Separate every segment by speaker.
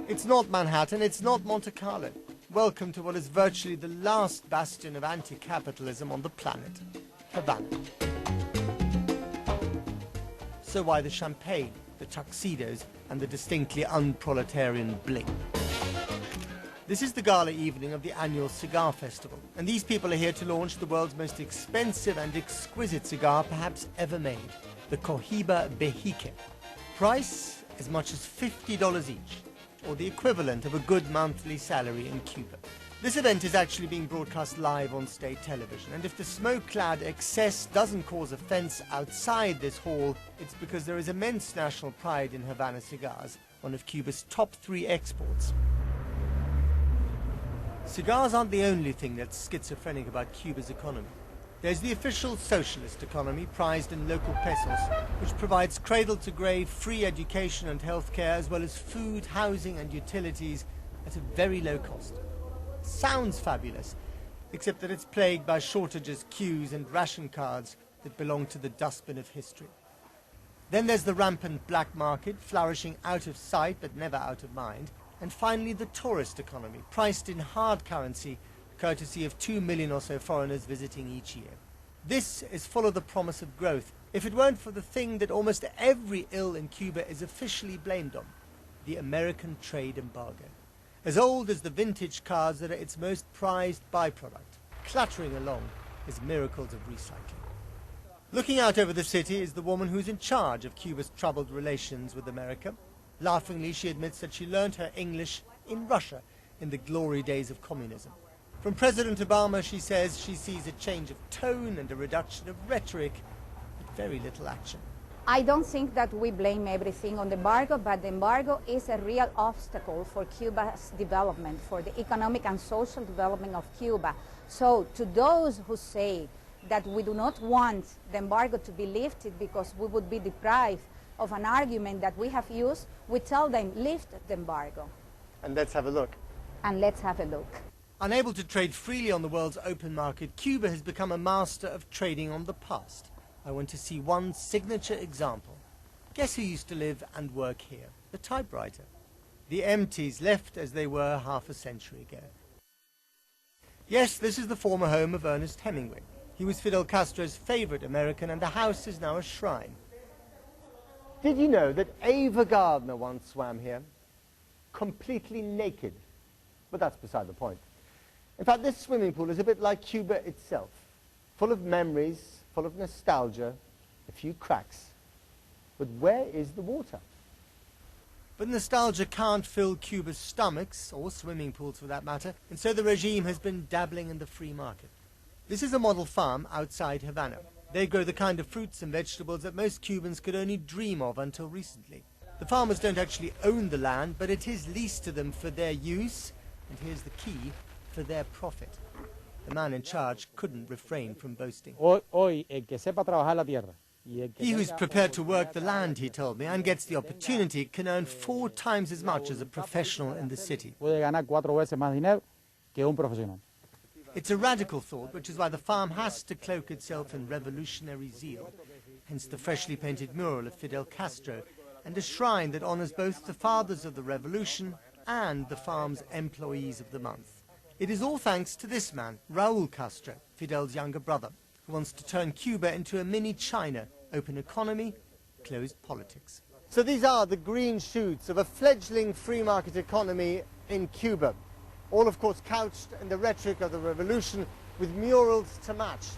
Speaker 1: It's not Manhattan, it's not Monte Carlo. Welcome to what is virtually the last bastion of anti-capitalism on the planet, Havana. So why the champagne, the tuxedos, and the distinctly unproletarian bling? This is the gala evening of the annual cigar festival, and these people are here to launch the world's most expensive and exquisite cigar perhaps ever made, the Cohiba Behique. Price as much as $50 each, or the equivalent of a good monthly salary in Cuba. This event is actually being broadcast live on state television, and if the smoke-clad excess doesn't cause offense outside this hall, it's because there is immense national pride in Havana cigars, one of Cuba's top 3 exports. Cigars aren't the only thing that's schizophrenic about Cuba's economy. There's the official socialist economy, prized in local pesos, which provides cradle-to-grave free education and healthcare, as well as food, housing and utilities at a very low cost. Sounds fabulous, except that it's plagued by shortages, queues and ration cards that belong to the dustbin of history. Then there's the rampant black market, flourishing out of sight but never out of mind. And finally the tourist economy, priced in hard currency, courtesy of 2 million or so foreigners visiting each year. This is full of the promise of growth, if it weren't for the thing that almost every ill in Cuba is officially blamed on, the American trade embargo. As old as the vintage cars that are its most prized byproduct, clattering along as miracles of recycling. Looking out over the city is the woman who's in charge of Cuba's troubled relations with America. Laughingly, she admits that she learned her English in Russia in the glory days of communism. From President Obama, she says she sees a change of tone and a reduction of rhetoric, but very little action.
Speaker 2: I don't think that we blame everything on the embargo, but the embargo is a real obstacle for Cuba's development, for the economic and social development of Cuba. So to those who say that we do not want the embargo to be lifted because we would be deprived of an argument that we have used, we tell them, lift the embargo.
Speaker 1: And let's have a look.
Speaker 2: And let's have a look.
Speaker 1: Unable to trade freely on the world's open market, Cuba has become a master of trading on the past. I want to see one signature example. Guess who used to live and work here? The typewriter. The empties left as they were half a century ago. Yes, this is the former home of Ernest Hemingway. He was Fidel Castro's favorite American, and the house is now a shrine. Did you know that Ava Gardner once swam here? Completely naked. But that's beside the point. In fact, this swimming pool is a bit like Cuba itself. Full of memories, full of nostalgia, a few cracks. But where is the water? But nostalgia can't fill Cuba's stomachs, or swimming pools for that matter, and so the regime has been dabbling in the free market. This is a model farm outside Havana. They grow the kind of fruits and vegetables that most Cubans could only dream of until recently. The farmers don't actually own the land, but it is leased to them for their use, and here's the key, for their profit. The man in charge couldn't refrain from boasting. He who's prepared to work the land, he told me, and gets the opportunity, can earn 4 times as much as a professional in the city. It's a radical thought, which is why the farm has to cloak itself in revolutionary zeal. Hence the freshly painted mural of Fidel Castro, and a shrine that honors both the fathers of the revolution and the farm's employees of the month. It is all thanks to this man, Raul Castro, Fidel's younger brother, who wants to turn Cuba into a mini China, open economy, closed politics. So these are the green shoots of a fledgling free market economy in Cuba. All, of course, couched in the rhetoric of the revolution with murals to match.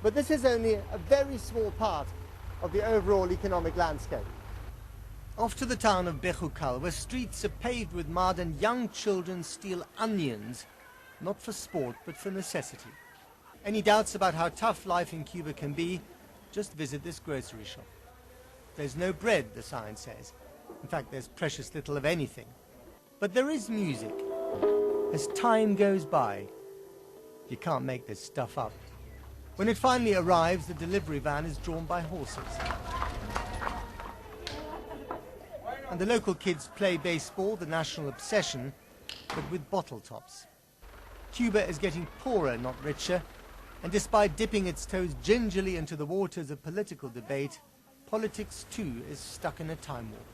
Speaker 1: But this is only a very small part of the overall economic landscape. Off to the town of Bejucal, where streets are paved with mud and young children steal onions, not for sport, but for necessity. Any doubts about how tough life in Cuba can be, just visit this grocery shop. There's no bread, the sign says. In fact, there's precious little of anything. But there is music. As time goes by, you can't make this stuff up. When it finally arrives, the delivery van is drawn by horses. And the local kids play baseball, the national obsession, but with bottle tops. Cuba is getting poorer, not richer, and despite dipping its toes gingerly into the waters of political debate, politics too is stuck in a time warp.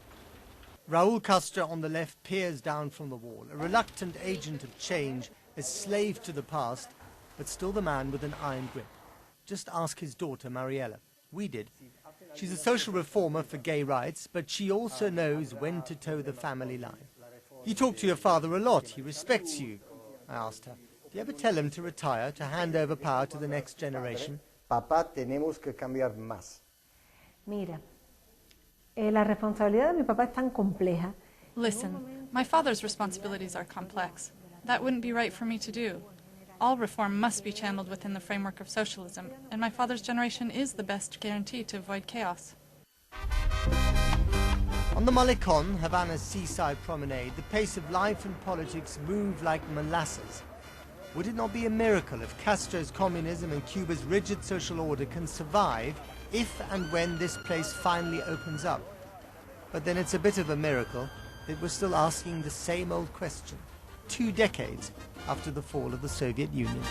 Speaker 1: Raúl Castro on the left peers down from the wall, a reluctant agent of change, a slave to the past, but still the man with an iron grip. Just ask his daughter, Mariela. We did. She's a social reformer for gay rights, but she also knows when to toe the family line. You talk to your father a lot. He respects you, I asked her. Do you ever tell him to retire, to hand over power to the next generation?
Speaker 3: Papá, tenemos que cambiar más.
Speaker 4: Mira, la responsabilidad de mi papá es tan compleja.
Speaker 5: Listen, my father's responsibilities are complex. That wouldn't be right for me to do. All reform must be channeled within the framework of socialism, and my father's generation is the best guarantee to avoid chaos.
Speaker 1: On the Malecon, Havana's seaside promenade, the pace of life and politics move like molasses. Would it not be a miracle if Castro's communism and Cuba's rigid social order can survive if and when this place finally opens up? But then it's a bit of a miracle that we're still asking the same old question, 2 decades after the fall of the Soviet Union.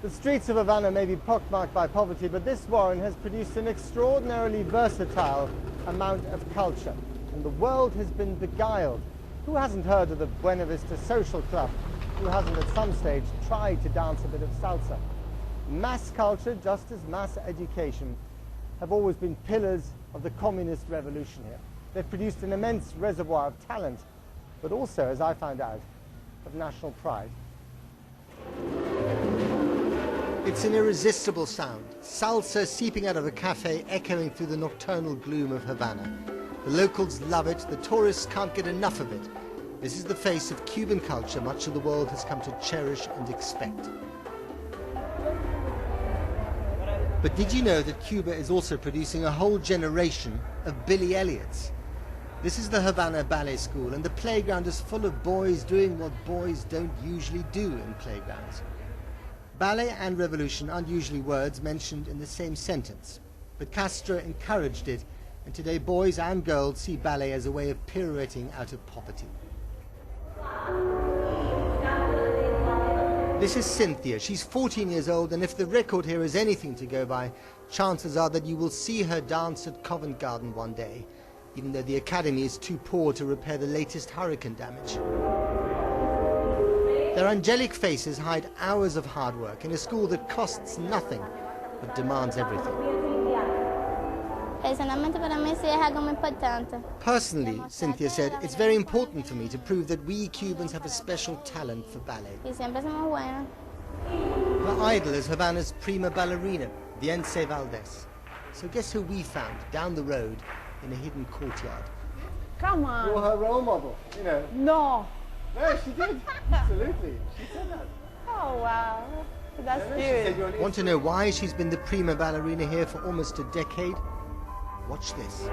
Speaker 1: The streets of Havana may be pockmarked by poverty, but this warren has produced an extraordinarily versatile amount of culture, and the world has been beguiled. Who hasn't heard of the Buena Vista Social Club? Who hasn't at some stage tried to dance a bit of salsa? Mass culture, just as mass education, have always been pillars of the communist revolution here. They've produced an immense reservoir of talent, but also, as I found out, of national pride. It's an irresistible sound, salsa seeping out of a cafe, echoing through the nocturnal gloom of Havana. The locals love it, the tourists can't get enough of it. This is the face of Cuban culture much of the world has come to cherish and expect. But did you know that Cuba is also producing a whole generation of Billy Elliots? This is the Havana Ballet School, and the playground is full of boys doing what boys don't usually do in playgrounds. Ballet and revolution aren't usually words mentioned in the same sentence, but Castro encouraged it, and today boys and girls see ballet as a way of pirouetting out of poverty. This is Cynthia. She's 14 years old, and if the record here is anything to go by, chances are that you will see her dance at Covent Garden one day, even though the academy is too poor to repair the latest hurricane damage. Their angelic faces hide hours of hard work in a school that costs nothing, but demands everything. Personally, Cynthia said, it's very important for me to prove that we Cubans have a special talent for ballet. Her idol is Havana's prima ballerina, Vience Valdez. So guess who we found down the road in a hidden courtyard?
Speaker 4: Come on.
Speaker 3: You're her role model, you know.
Speaker 4: No.
Speaker 3: No, she did. Absolutely. She said that.
Speaker 4: Oh, wow. That's cute.
Speaker 1: Want to know why she's been the prima ballerina here for almost a decade? Watch this.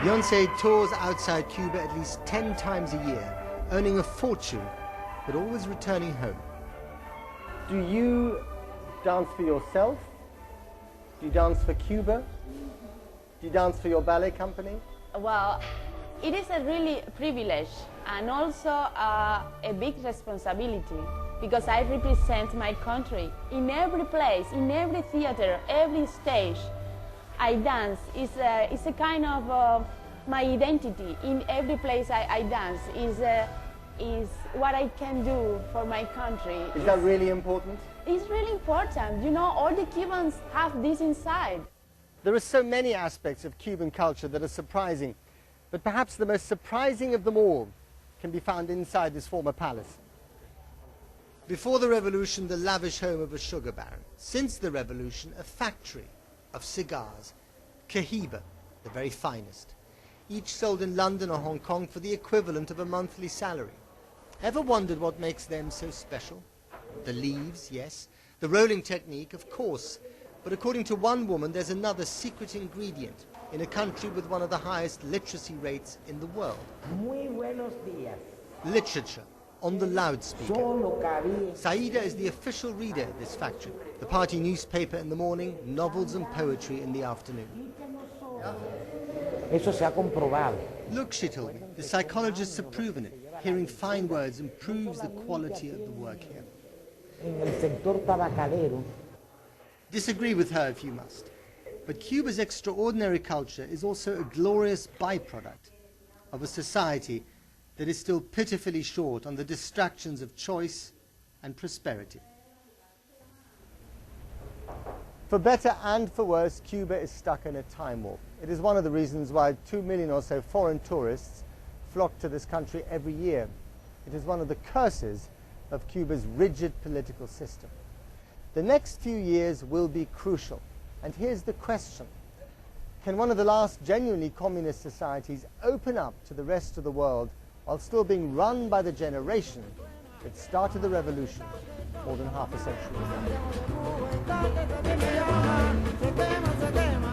Speaker 1: Beyonce tours outside Cuba at least 10 times a year, earning a fortune, but always returning home. Do you dance for yourself? Do you dance for Cuba? Do you dance for your ballet company?
Speaker 6: Well, it is a really privilege and also a big responsibility because I represent my country. In every place, in every theater, every stage, I dance. It's a kind of my identity. In every place I dance is what I can do for my country.
Speaker 3: Is that really important?
Speaker 6: It's really important. You know, all the Cubans have this inside.
Speaker 1: There are so many aspects of Cuban culture that are surprising, but perhaps the most surprising of them all can be found inside this former palace. Before the revolution, the lavish home of a sugar baron. Since the revolution, a factory of cigars, Cohiba, the very finest, each sold in London or Hong Kong for the equivalent of a monthly salary. Ever wondered what makes them so special? The leaves, yes. The rolling technique, of course. But according to one woman, there's another secret ingredient in a country with one of the highest literacy rates in the world.
Speaker 7: Muy buenos días.
Speaker 1: Literature. on the loudspeaker. Saida is the official reader at this factory. The party newspaper in the morning, novels and poetry in the afternoon.
Speaker 7: Eso se ha comprobado.
Speaker 1: Look, she told me, the psychologists have proven it. Hearing fine words improves the quality of the work here.
Speaker 7: En el sector tabacalero.
Speaker 1: Disagree with her if you must. But Cuba's extraordinary culture is also a glorious byproduct of a society that is still pitifully short on the distractions of choice and prosperity. For better and for worse, Cuba is stuck in a time warp. It is one of the reasons why 2 million or so foreign tourists flock to this country every year. It is one of the curses of Cuba's rigid political system. The next few years will be crucial. And here's the question. Can one of the last genuinely communist societies open up to the rest of the world while still being run by the generation that started the revolution more than half a century ago?